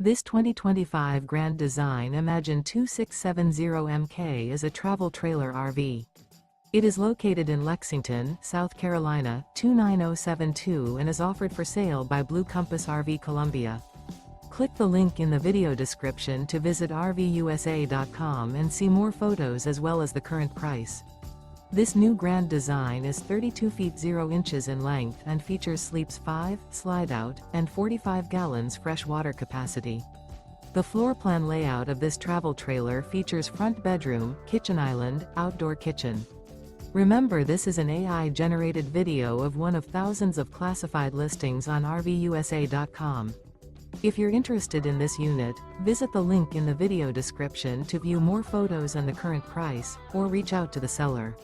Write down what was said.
This 2025 Grand Design Imagine 2670MK is a travel trailer RV. It is located in Lexington, South Carolina, 29072 and is offered for sale by Blue Compass RV Columbia. Click the link in the video description to visit RVUSA.com and see more photos as well as the current price. This new Grand Design is 32 feet 0 inches in length and features sleeps 5, slide-out, and 45 gallons fresh water capacity. The floor plan layout of this travel trailer features front bedroom, kitchen island, outdoor kitchen. Remember, this is an AI-generated video of one of thousands of classified listings on RVUSA.com. If you're interested in this unit, visit the link in the video description to view more photos and the current price, or reach out to the seller.